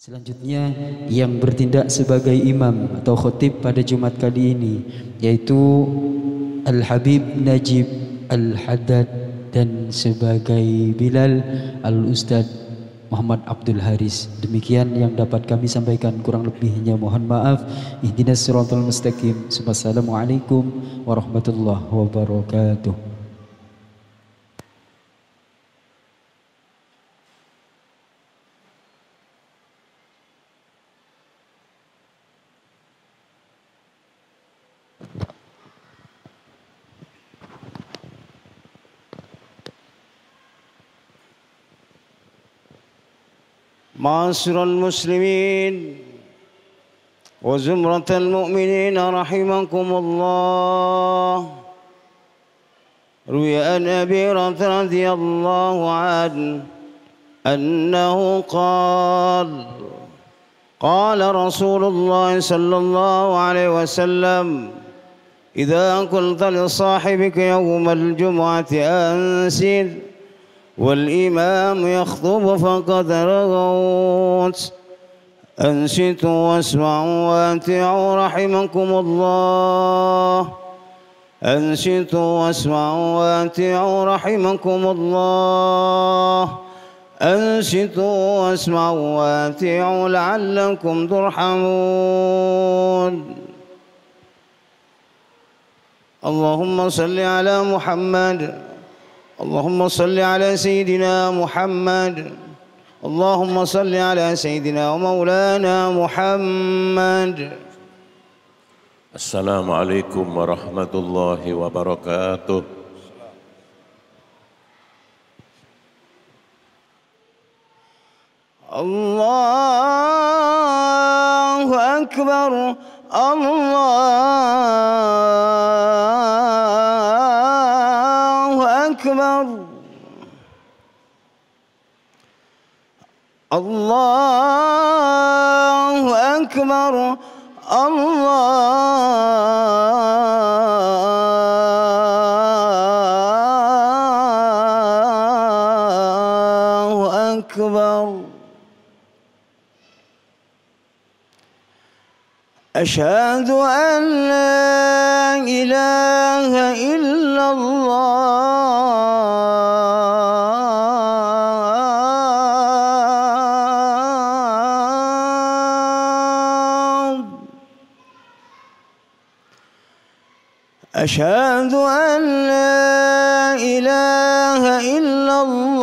Selanjutnya yang bertindak sebagai imam atau khotib pada Jumat kali ini yaitu Al-Habib Najib Al-Haddad dan sebagai Bilal Al-Ustadz Muhammad Abdul Haris. Demikian yang dapat kami sampaikan, kurang lebihnya mohon maaf. Ihdinas siratal mustaqim. Wassalamualaikum warahmatullahi wabarakatuh. معاشر المسلمين وزمرة المؤمنين رحمكم الله. روي عن أبي هريرة رضي الله عنه أنه قال رسول الله صلى الله عليه وسلم: إذا قلت لصاحبك يوم الجمعة أنصت والإمام يخطب فقد رغوت. أنصتوا واسمعوا وأطيعوا رحمكم الله. أنصتوا واسمعوا وأطيعوا رحمكم الله. أنصتوا واسمعوا وأطيعوا لعلكم ترحمون. اللهم صل على محمد. اللهم صل على سيدنا محمد. اللهم صل على سيدنا ومولانا محمد. السلام عليكم ورحمة الله وبركاته. الله أكبر. الله أكبر. الله أكبر. الله أكبر. أشهد أن لا إله إلا الله. أشهد أن لا إله إلا الله.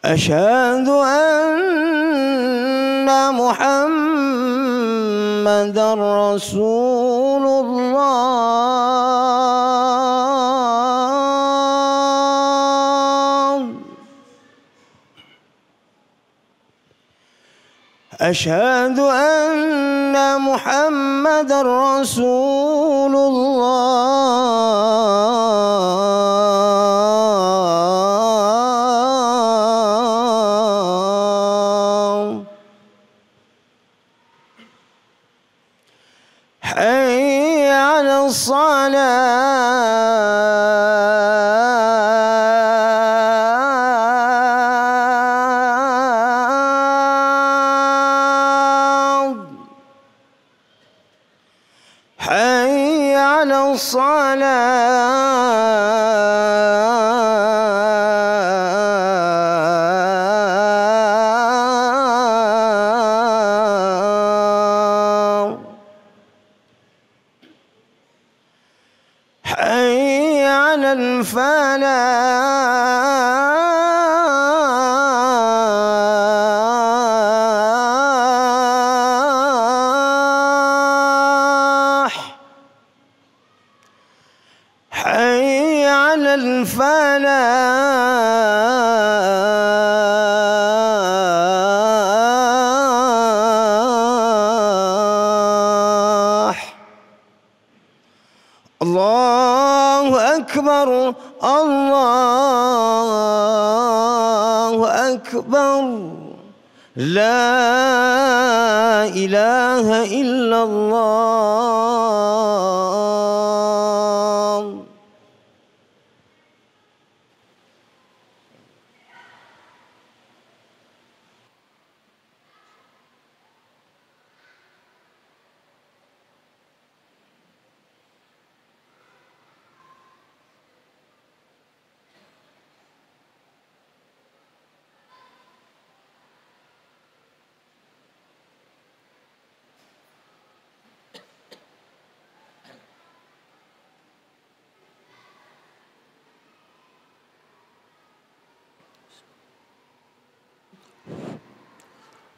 أشهد أن محمدًا رسول الله. أشهد أن محمدًا رسول الله. حي على الصلاة. حي على الصلاة. حي على الفلاح. حي على الفلاح. الله أكبر. الله أكبر. لا إله إلا الله.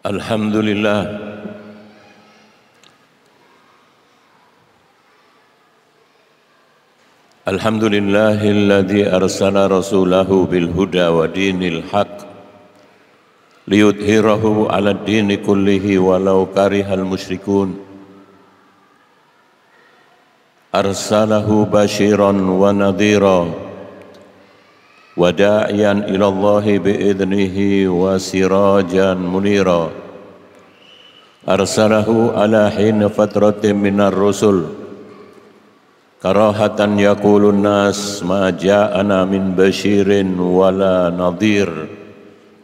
Alhamdulillah. Alhamdulillahilladzi arsala rasulahu bil huda wa dinil haq liyudhhirahu 'alad dini kullihi walau karihal musyrikun. Arsalahu basyiran wa nadhira wa da'iyan ila Allahi bi'idnihi wa sirajan munira. Arsalahu ala hin fatratin minar rusul karahatan yaqulun nas ma ja'ana min basyirin wala nadhir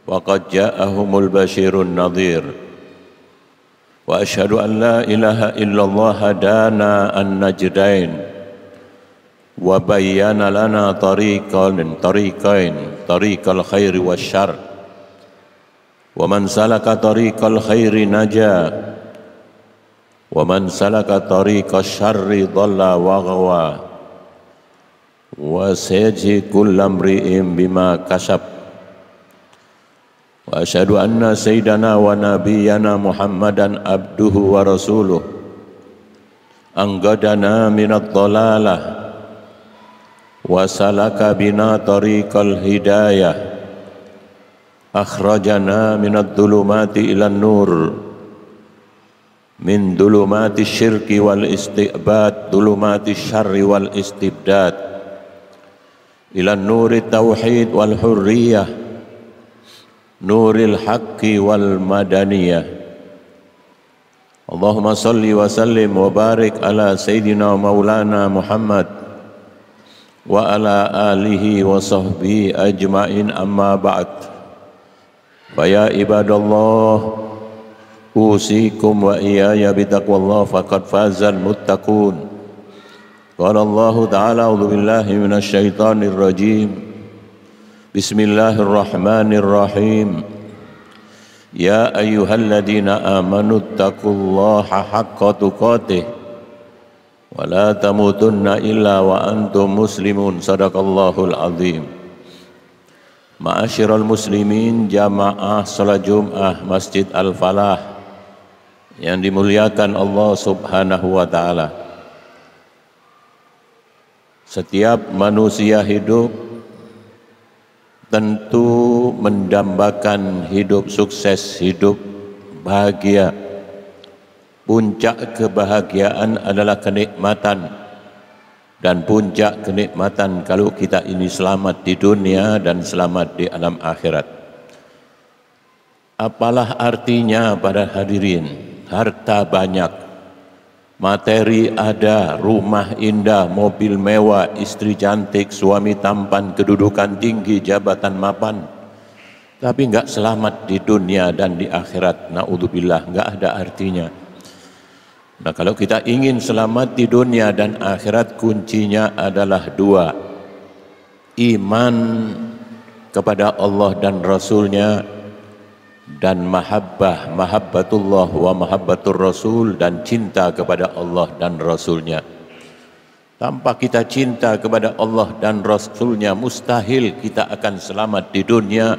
wa qad ja'ahumul basyirun nadhir. Wa asyhadu an la ilaha illallah hadana an-najdain wa bayyana lana tariqal khairi wasyarr wa man salaka tariqal khairi naja wa man salaka tariqash syarri dhalla wa ghawa wa sayajzi kullu imri'in bima kasab. Wa asyhadu anna sayyidana wa nabiyyana Muhammadan abduhu wa rasuluh anggadana minad dhalalah wa salaka bina tariqal hidayah akhrajana minad dhulumati ilan nur min dhulumati syirki wal istibad dhulumati syarri wal istibdad ilan nuri tauhid wal hurriyah nuril haqqi wal madaniyah. Allahumma salli wa sallim wa barik ala sayyidina maulana Muhammad wa ala alihi wa sahbihi ajma'in, amma ba'd. Fa ya ibadallah usikum wa iyaya bitaqwallah faqad fazal muttaqun. Qala Allah ta'ala a'udzu billahi minasy syaithanir rajim. Bismillahirrahmanirrahim. Ya ayyuhalladzina amanu taqullaha haqqa tuqatih wa la tamutunna illa wa antum muslimun. Sadaqallahul azim. Ma'asyiral muslimin, jamaah salat Jumat Masjid Al-Falah yang dimuliakan Allah Subhanahu wa taala. Setiap manusia hidup tentu mendambakan hidup sukses, hidup bahagia. Puncak kebahagiaan adalah kenikmatan, dan puncak kenikmatan kalau kita ini selamat di dunia dan selamat di alam akhirat. Apalah artinya para hadirin, harta banyak, materi ada, rumah indah, mobil mewah, istri cantik, suami tampan, kedudukan tinggi, jabatan mapan, tapi enggak selamat di dunia dan di akhirat. Naudzubillah, enggak ada artinya. Nah, kalau kita ingin selamat di dunia dan akhirat, kuncinya adalah dua: iman kepada Allah dan Rasulnya, dan mahabbatullah wa mahabbatur Rasul, dan cinta kepada Allah dan Rasulnya. Tanpa kita cinta kepada Allah dan Rasulnya, mustahil kita akan selamat di dunia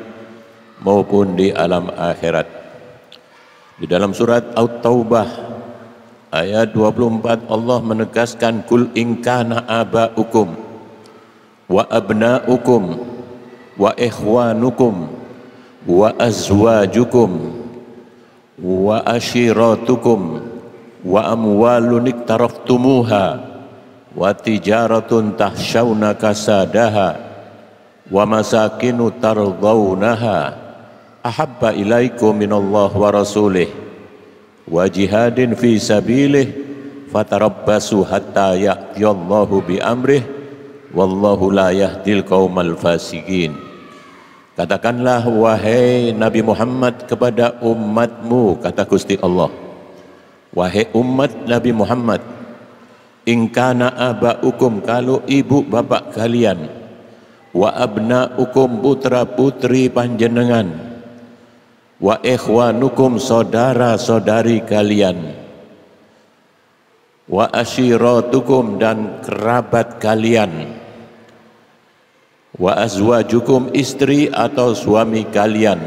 maupun di alam akhirat. Di dalam surat At-Taubah ayat 24 Allah menegaskan, kul in kana aba'ukum wa abna'ukum wa ikhwanukum wa azwajukum wa ashiratukum wa amwalun iktaraftumuha wa tijaratun tahshawna kasadaha wa masakinu tardawnaha ahabba ilaikum minallah wa rasulih wa jihadin fi sabilih fatarabbasu hatta ya'tiyallahu bi amrih wallahu la yahdil qaumal fasiqin. Katakanlah wahai Nabi Muhammad kepada umatmu, kata Gusti Allah, wahai umat Nabi Muhammad, in kana aba'ukum, kalau ibu bapak kalian, wa abna'ukum, putra putri panjenengan, wa ikhwanukum, saudara saudari kalian, wa ashiratukum, dan kerabat kalian, wa azwajukum, istri atau suami kalian,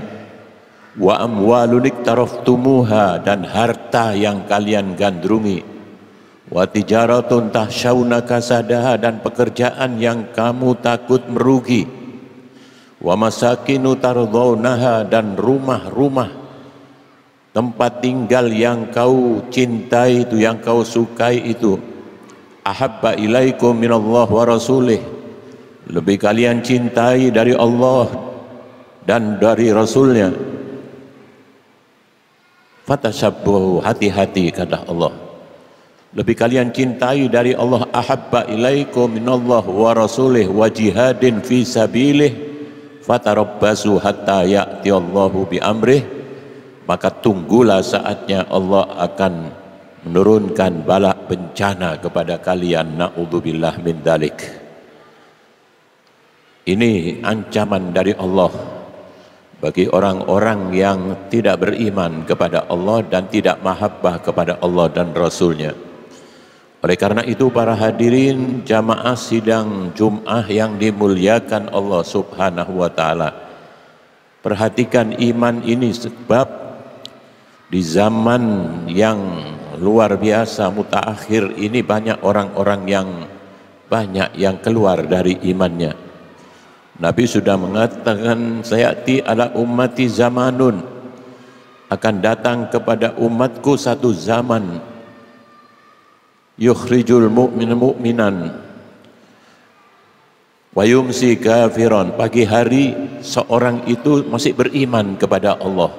wa amwalun iktaraftumuha, dan harta yang kalian gandrungi, wa tijaratun tahsyawna kasadaha, dan pekerjaan yang kamu takut merugi, wa masakinu tardawnaha, dan rumah-rumah tempat tinggal yang kau cintai itu, yang kau sukai itu, ahabba ilaikum minallah wa rasulih, lebih kalian cintai dari Allah dan dari Rasulnya. Fatashabbahu, hati-hati, kata Allah, lebih kalian cintai dari Allah. Ahabba ilaikum minallah wa rasulih wa jihadin fi sabilih fatarabbasu hatta ya'tiyallahu bi amrih, maka tunggulah saatnya Allah akan menurunkan bala bencana kepada kalian. Na'udzubillah min dzalik. Ini ancaman dari Allah bagi orang-orang yang tidak beriman kepada Allah dan tidak mahabbah kepada Allah dan Rasulnya. Oleh karena itu para hadirin jamaah sidang Jum'ah yang dimuliakan Allah subhanahu wa ta'ala, perhatikan iman ini, sebab di zaman yang luar biasa mutaakhir ini banyak orang-orang yang banyak yang keluar dari imannya. Nabi sudah mengatakan, sayati ala ummati zamanun, akan datang kepada umatku satu zaman, yukhrijul mu'minan wa yumsi kafiran, pagi hari seorang itu masih beriman kepada Allah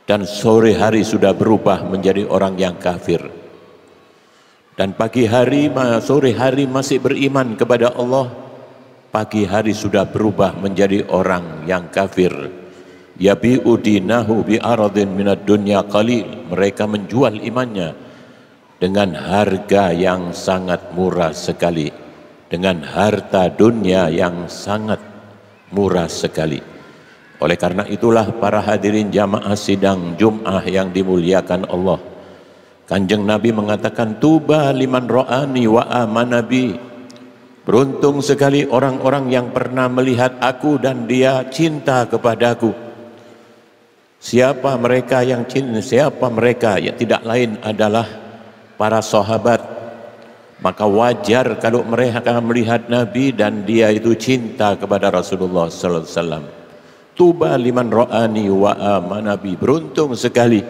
dan sore hari sudah berubah menjadi orang yang kafir, dan pagi hari sore hari masih beriman kepada Allah, pagi hari sudah berubah menjadi orang yang kafir. Yabi'u dinahu bi'aradin minad dunya qalil, mereka menjual imannya dengan harga yang sangat murah sekali, dengan harta dunia yang sangat murah sekali. Oleh karena itulah para hadirin jamaah sidang Jum'ah yang dimuliakan Allah, Kanjeng Nabi mengatakan, tuba liman ra'ani wa amana bi, beruntung sekali orang-orang yang pernah melihat aku dan dia cinta kepadaku. Siapa mereka yang cinta? Siapa mereka? Ya tidak lain adalah para sahabat. Maka wajar kalau mereka melihat Nabi dan dia itu cinta kepada Rasulullah sallallahu alaihi wasallam. Tuba liman ra'ani wa amana bi, beruntung sekali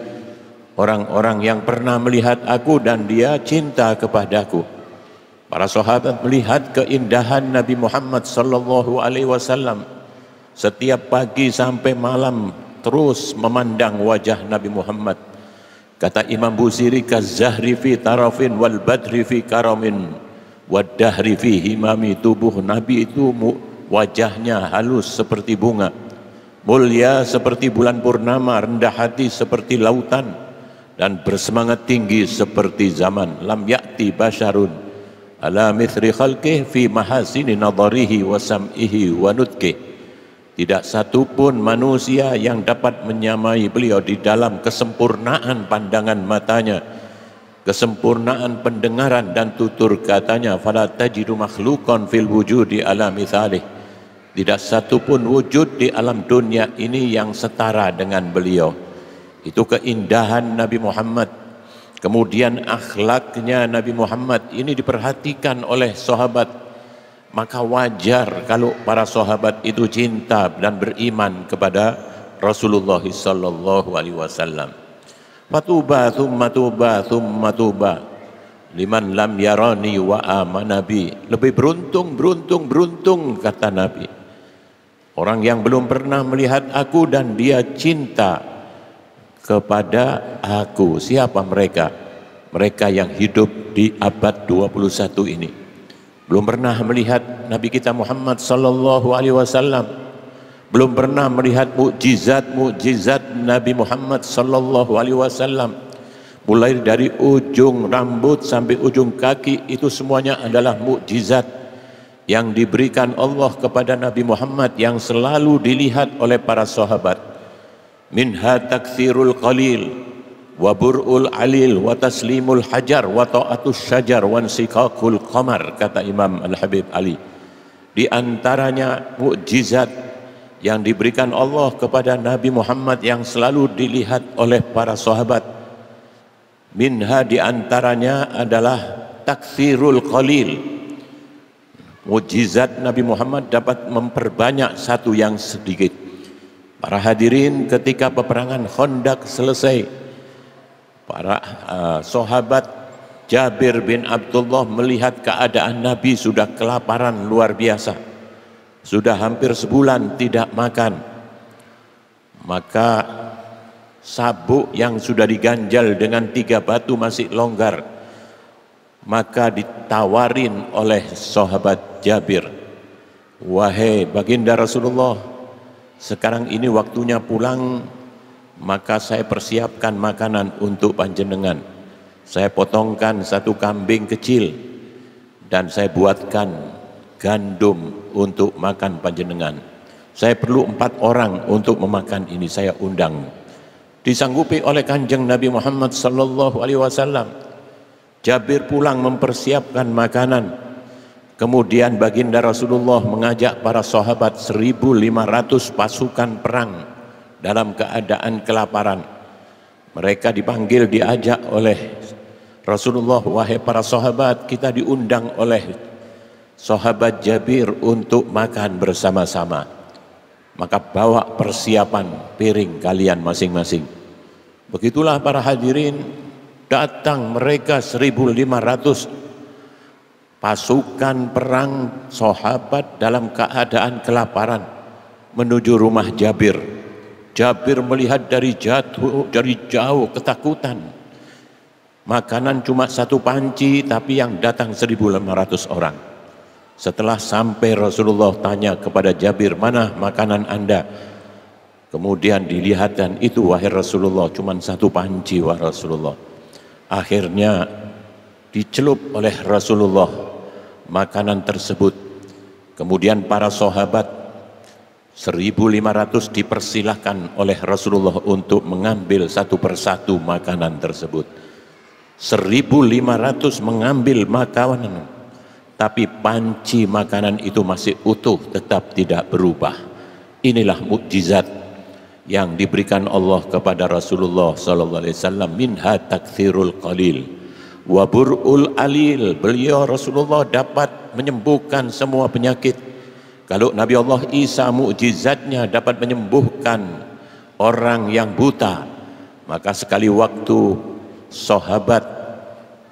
orang-orang yang pernah melihat aku dan dia cinta kepadaku. Para sahabat melihat keindahan Nabi Muhammad sallallahu alaihi wasallam. Setiap pagi sampai malam terus memandang wajah Nabi Muhammad. Kata Imam Busiri, kazahri fi tarafin wal badri fi karamin wad dahri fi himami, tubuh Nabi itu wajahnya halus seperti bunga, mulia seperti bulan purnama, rendah hati seperti lautan, dan bersemangat tinggi seperti zaman. Lam ya'ti basyarun ala mithri khalqih fi mahasini nadharihi wa sam'ihi wa nutqih, tidak satu pun manusia yang dapat menyamai beliau di dalam kesempurnaan pandangan matanya, kesempurnaan pendengaran dan tutur katanya. Fala tajidu makhluqan fil wujudi ala mithalih, tidak satu pun wujud di alam dunia ini yang setara dengan beliau. Itu keindahan Nabi Muhammad. Kemudian akhlaknya Nabi Muhammad ini diperhatikan oleh sahabat, maka wajar kalau para sahabat itu cinta dan beriman kepada Rasulullah sallallahu alaihi wasallam. Fatuba thumma tuba thumma tuba liman lam yarani wa amana bi, lebih beruntung kata Nabi, orang yang belum pernah melihat aku dan dia cinta kepada aku. Siapa mereka? Mereka yang hidup di abad 21 ini. Belum pernah melihat Nabi kita Muhammad sallallahu alaihi wasallam. Belum pernah melihat mukjizat Nabi Muhammad sallallahu alaihi wasallam. Mulai dari ujung rambut sampai ujung kaki, itu semuanya adalah mukjizat yang diberikan Allah kepada Nabi Muhammad, yang selalu dilihat oleh para sahabat. Minha takthirul qalil wa bur'ul alil wa taslimul hajar wa ta'atus syajar wa nsikakul qamar, kata Imam Al-Habib Ali. Di antaranya mukjizat yang diberikan Allah kepada Nabi Muhammad yang selalu dilihat oleh para sahabat. Minha, di antaranya adalah takthirul qalil. Mukjizat Nabi Muhammad dapat memperbanyak satu yang sedikit. Para hadirin, ketika peperangan Khandaq selesai, para sahabat Jabir bin Abdullah melihat keadaan Nabi sudah kelaparan luar biasa, sudah hampir sebulan tidak makan. Maka sabuk yang sudah diganjal dengan 3 batu masih longgar. Maka ditawarin oleh sahabat Jabir, wahai baginda Rasulullah, sekarang ini waktunya pulang, maka saya persiapkan makanan untuk panjenengan. Saya potongkan 1 kambing kecil dan saya buatkan gandum untuk makan panjenengan. Saya perlu 4 orang untuk memakan ini, saya undang. Disanggupi oleh Kanjeng Nabi Muhammad sallallahu alaihi wasallam. Jabir pulang mempersiapkan makanan. Kemudian baginda Rasulullah mengajak para sahabat 1.500 pasukan perang dalam keadaan kelaparan. Mereka dipanggil, diajak oleh Rasulullah, wahai para sahabat, kita diundang oleh sahabat Jabir untuk makan bersama-sama. Maka bawa persiapan piring kalian masing-masing. Begitulah para hadirin, datang mereka 1.500 pasukan perang sahabat dalam keadaan kelaparan menuju rumah Jabir. Jabir melihat dari jauh ketakutan. Makanan cuma 1 panci, tapi yang datang 1.500 orang. Setelah sampai, Rasulullah tanya kepada Jabir, mana makanan Anda? Kemudian dilihatkan, itu wahai Rasulullah, cuma 1 panci wahai Rasulullah. Akhirnya dicelup oleh Rasulullah makanan tersebut. Kemudian para sahabat 1.500 dipersilahkan oleh Rasulullah untuk mengambil satu persatu makanan tersebut. 1.500 mengambil makanan, tapi panci makanan itu masih utuh, tetap tidak berubah. Inilah mukjizat yang diberikan Allah kepada Rasulullah sallallahu alaihi wasallam. Minha takthirul qalil wa bur'ul alil. Beliau Rasulullah dapat menyembuhkan semua penyakit. Kalau Nabi Allah Isa mukjizatnya dapat menyembuhkan orang yang buta, maka sekali waktu sahabat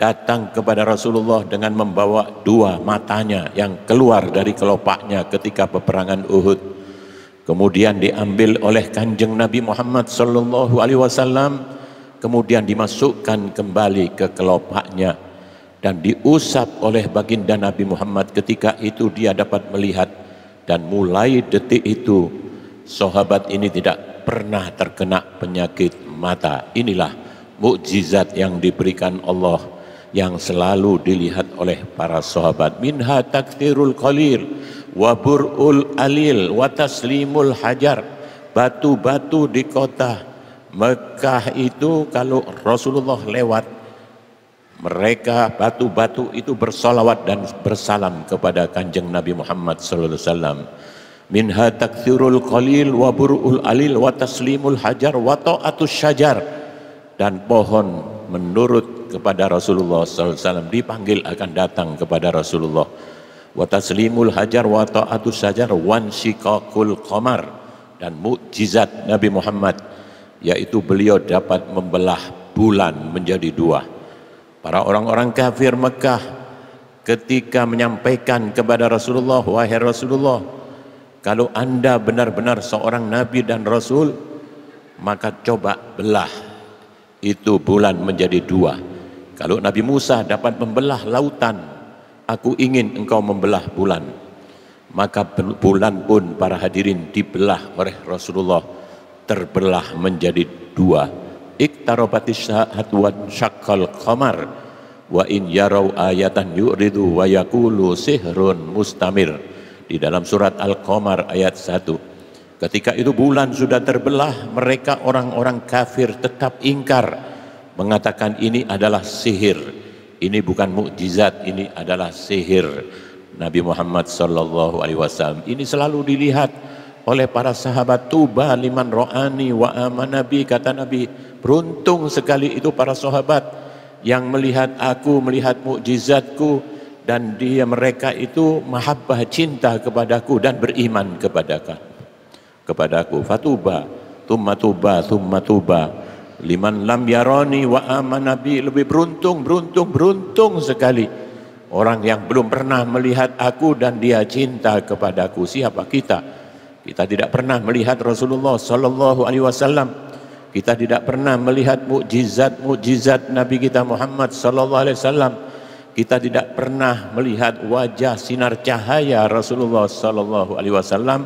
datang kepada Rasulullah dengan membawa 2 matanya yang keluar dari kelopaknya ketika peperangan Uhud. Kemudian diambil oleh Kanjeng Nabi Muhammad sallallahu alaihi wasallam, kemudian dimasukkan kembali ke kelopaknya dan diusap oleh baginda Nabi Muhammad. Ketika itu dia dapat melihat, dan mulai detik itu sahabat ini tidak pernah terkena penyakit mata. Inilah mukjizat yang diberikan Allah yang selalu dilihat oleh para sahabat. Minha takthirul qalil wa bur'ul alil wa taslimul hajar. Batu-batu di kota Mekah itu kalau Rasulullah lewat, mereka batu-batu itu bersalawat dan bersalam kepada Kanjeng Nabi Muhammad sallallahu alaihi wasallam. Minha takthirul qalil wa bur'ul alil wa taslimul hajar wa ta'atus syajar. Dan pohon menurut kepada Rasulullah sallallahu alaihi wasallam, dipanggil akan datang kepada Rasulullah. Wa taslimul hajar wa ta'atus syajar wan syikakul qamar. Dan mukjizat Nabi Muhammad, yaitu beliau dapat membelah bulan menjadi 2. Para orang-orang kafir Mekah ketika menyampaikan kepada Rasulullah, wahai Rasulullah, kalau Anda benar-benar seorang Nabi dan Rasul, maka coba belah itu bulan menjadi dua. Kalau Nabi Musa dapat membelah lautan, aku ingin engkau membelah bulan. Maka bulan pun para hadirin dibelah oleh Rasulullah, terbelah menjadi dua. Iqtarabatis sa'at wa syaqqal qamar wa in yarau ayatan yu'ridu wa yaqulu sihrun mustamir. Di dalam surat Al-Qamar ayat 1. Ketika itu bulan sudah terbelah, mereka orang-orang kafir tetap ingkar, mengatakan ini adalah sihir, ini bukan mukjizat, ini adalah sihir. Nabi Muhammad sallallahu alaihi wasallam ini selalu dilihat oleh para sahabat. Tuba liman ro'ani wa amanabi, kata Nabi, beruntung sekali itu para sahabat yang melihat aku, melihat mukjizatku, dan mereka itu mahabbah, cinta kepadaku dan beriman kepadaku. Fatuba thumma tuba thumma tuba liman lam yarani wa amanabi. Lebih beruntung sekali orang yang belum pernah melihat aku dan dia cinta kepadaku. Siapa kita? Kita tidak pernah melihat Rasulullah sallallahu alaihi wasallam. Kita tidak pernah melihat mukjizat Nabi kita Muhammad sallallahu alaihi wasallam. Kita tidak pernah melihat wajah sinar cahaya Rasulullah sallallahu alaihi wasallam,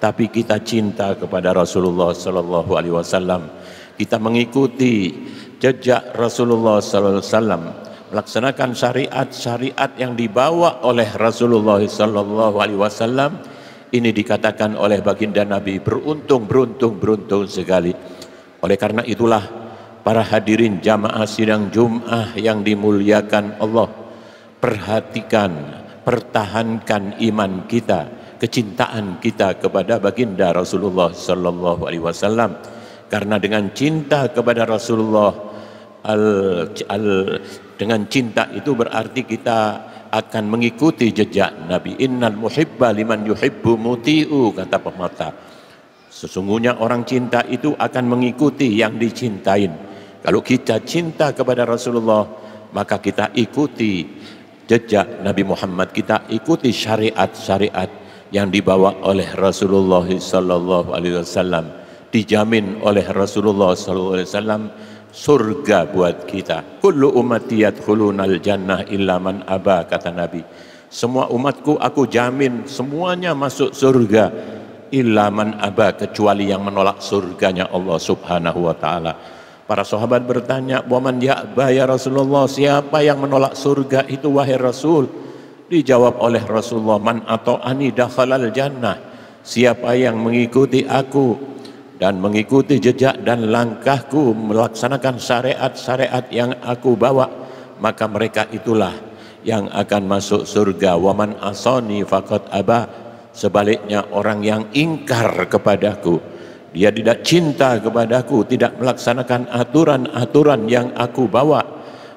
tapi kita cinta kepada Rasulullah sallallahu alaihi wasallam. Kita mengikuti jejak Rasulullah sallallahu alaihi wasallam, melaksanakan syariat-syariat yang dibawa oleh Rasulullah sallallahu alaihi wasallam. Ini dikatakan oleh baginda Nabi, beruntung sekali. Oleh karena itulah para hadirin jamaah sidang Jum'ah yang dimuliakan Allah, perhatikan, pertahankan iman kita, kecintaan kita kepada baginda Rasulullah sallallahu alaihi wasallam. Karena dengan cinta kepada Rasulullah, dengan cinta itu berarti kita akan mengikuti jejak Nabi. Innal muhibba liman yuhibbu muti'u, kata pepatah. Sesungguhnya orang cinta itu akan mengikuti yang dicintain. Kalau kita cinta kepada Rasulullah, maka kita ikuti jejak Nabi Muhammad, kita ikuti syariat-syariat yang dibawa oleh Rasulullah sallallahu alaihi wasallam. Dijamin oleh Rasulullah sallallahu alaihi wasallam surga buat kita. Kullu ummati yadkhulunal jannah illa man aba, kata Nabi. Semua umatku aku jamin semuanya masuk surga, illa man aba, kecuali yang menolak surganya Allah Subhanahu wa taala. Para sahabat bertanya, "Wa man ya'ba ya Rasulullah?" Siapa yang menolak surga itu wahai Rasul? Dijawab oleh Rasulullah, "Man ata'ani dakhalal jannah." Siapa yang mengikuti aku dan mengikuti jejak dan langkahku, melaksanakan syariat-syariat yang aku bawa, maka mereka itulah yang akan masuk surga. Wa man asani faqad aba. Sebaliknya orang yang ingkar kepadaku, dia tidak cinta kepadaku, tidak melaksanakan aturan-aturan yang aku bawa,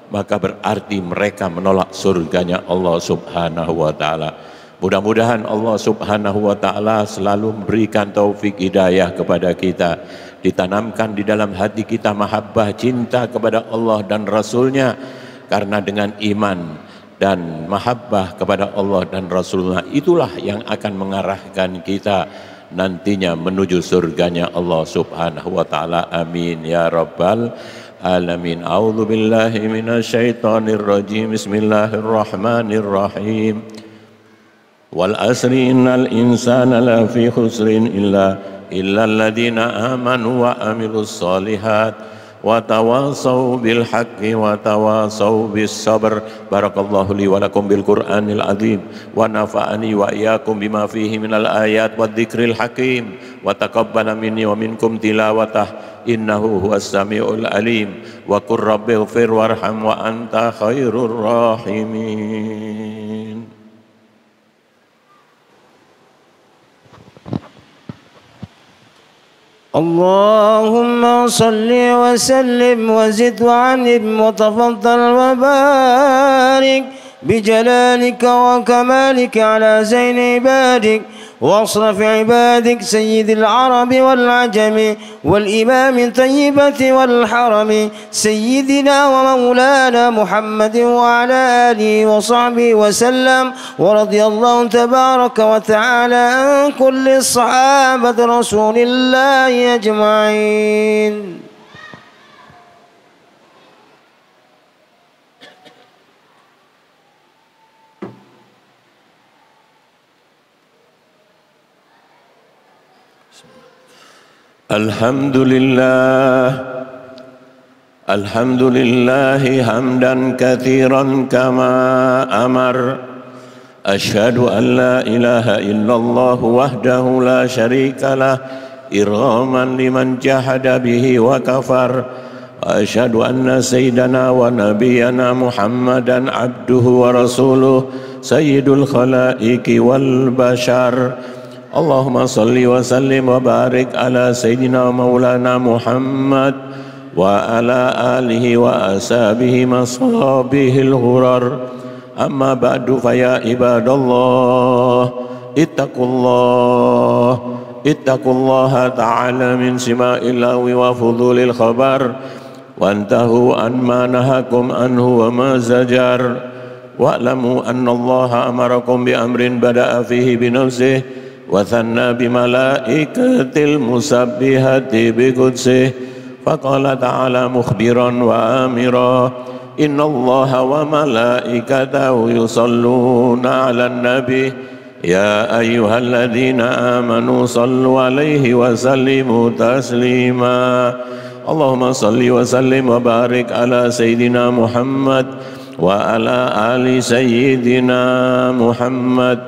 maka berarti mereka menolak surganya Allah Subhanahu wa taala. Mudah-mudahan Allah Subhanahu wa taala selalu memberikan taufik hidayah kepada kita, ditanamkan di dalam hati kita mahabbah, cinta kepada Allah dan Rasulnya. Karena dengan iman dan mahabbah kepada Allah dan Rasulnya, itulah yang akan mengarahkan kita nantinya menuju surganya Allah Subhanahu wa taala. Amin ya rabbal alamin. A'udzu billahi minasyaitonir rajim. Bismillahirrahmanirrahim. Wal asri innal insana lafi khusrin illa alladziina amanu wa amilus solihat wa tawasaw bil haqqi wa tawasaw bis sabr. Barakallahu li wa lakum bil Qur'anil azim wa nafa'ani wa iyyakum bima fihi minal ayat wad dzikril hakim wa taqabbala minni wa minkum tilawatah innahu huwas samiul alim wa qur rabbighfir warham wa anta khairur rahimin. اللهم صل وسلم وزد وعنهم وتفضل وبارك بجلالك وكمالك على زين عبادك وأصرف عبادك سيد العرب والعجم والإمام الطيبة والحرم سيدنا ومولانا محمد وعلى آله وصحبه وسلم. ورضي الله تبارك وتعالى عن كل الصحابة رسول الله أجمعين. الحمد لله حمدا كثيرا كما أمر. أشهد أن لا إله إلا الله وحده لا شريك له إرغاما لمن جحد به وكفر. وأشهد أن سيدنا ونبينا محمدا عبده ورسوله سيد الخلائق والبشر. اللهم صل وسلم وبارك على سيدنا ومولانا محمد وعلى آله وأصحابه مصابيح الغرر. أما بعد فيا عباد الله اتقوا الله تعالى من سماء اللغو وفضول الخبر وانتهوا عن ما نهاكم عنه وما زجر. واعلموا أن الله أمركم بأمر بدأ فيه بنفسه وثنى بملائكة المسبحة بقدسه فقال تعالى مخبرا وآمرا إن الله وملائكته يصلون على النبي يا أيها الذين آمنوا صلوا عليه وسلموا تسليما. اللهم صل وسلم وبارك على سيدنا محمد وعلى آل سيدنا محمد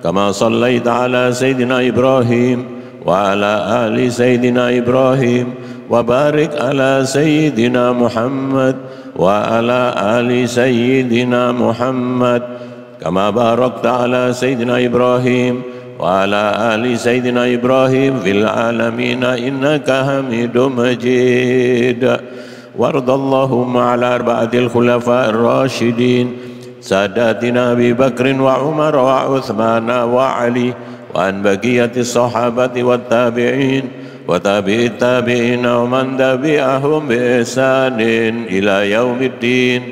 كما صليت على سيدنا إبراهيم وعلى آل سيدنا إبراهيم وبارك على سيدنا محمد وعلى آل سيدنا محمد كما باركت على سيدنا إبراهيم وعلى آل سيدنا إبراهيم في العالمين إنك حميد مجيد. وارض اللهم على أربعة الخلفاء الراشدين ساداتنا أبي بكر وعمر وعثمان وعلي وعن بقية الصحابة والتابعين وتابع التابعين ومن تبعهم بإحسان إلى يوم الدين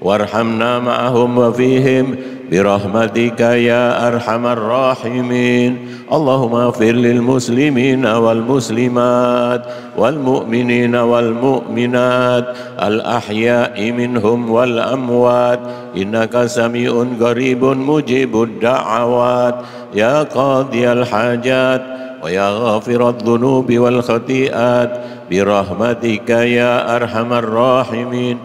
وارحمنا معهم وفيهم برحمتك يا أرحم الراحمين. اللهم اغفر للمسلمين والمسلمات والمؤمنين والمؤمنات الأحياء منهم والأموات إنك سميع قريب مجيب الدعوات يا قاضي الحاجات ويا غافر الذنوب والخطيئات برحمتك يا أرحم الراحمين.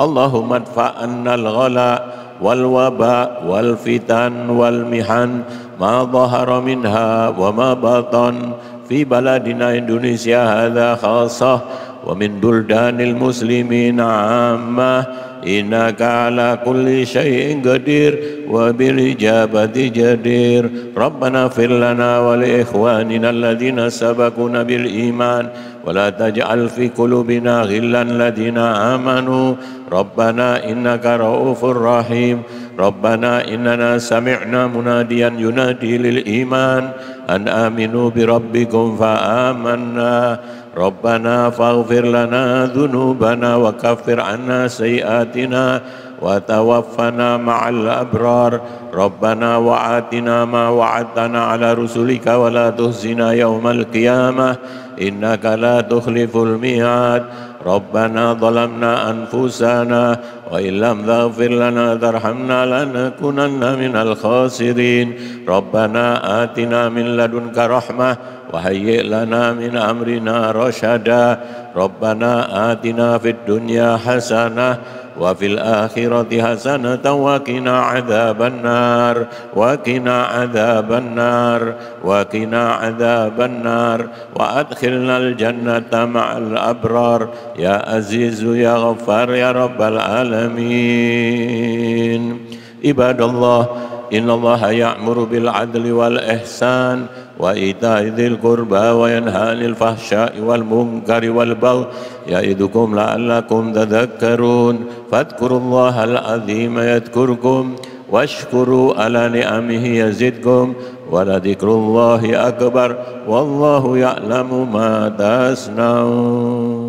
اللهم ادفع عنا الغلاء والوباء والفتن والمحن ما ظهر منها وما بطن في بلدنا إندونيسيا هذا خاصة ومن بلدان المسلمين عامة إنك على كل شيء قدير وبالإجابة جدير. ربنا اغفر لنا ولإخواننا الذين سبقونا بالإيمان ولا تجعل في قلوبنا غلا الذين آمنوا ربنا إنك رؤوف رحيم. ربنا إننا سمعنا مناديا ينادي للإيمان أن آمنوا بربكم فآمنا ربنا فاغفر لنا ذنوبنا وكفر عنا سيئاتنا وتوفنا مع الأبرار. ربنا وآتنا ما وعدتنا على رسلك ولا تخزنا يوم القيامة إنك لا تخلف الميعاد. ربنا ظلمنا أنفسنا وإن لم تغفر لنا وترحمنا لنكونن من الخاسرين. ربنا آتنا من لدنك رحمة وهيئ لنا من أمرنا رشدا. ربنا آتنا في الدنيا حسنة وفي الآخرة حسنة وقنا عذاب النار وقنا عذاب النار وقنا عذاب النار وأدخلنا الجنة مع الأبرار يا عزيز يا غفار يا رب العالمين. عباد الله إن الله يأمر بالعدل والإحسان وإيتاء ذي القربى وينهى عن الفحشاء والمنكر والبغي يعظكم لعلكم تذكرون. فاذكروا الله العظيم يذكركم واشكروا على نعمه يزدكم ولذكر الله أكبر والله يعلم ما تصنعون.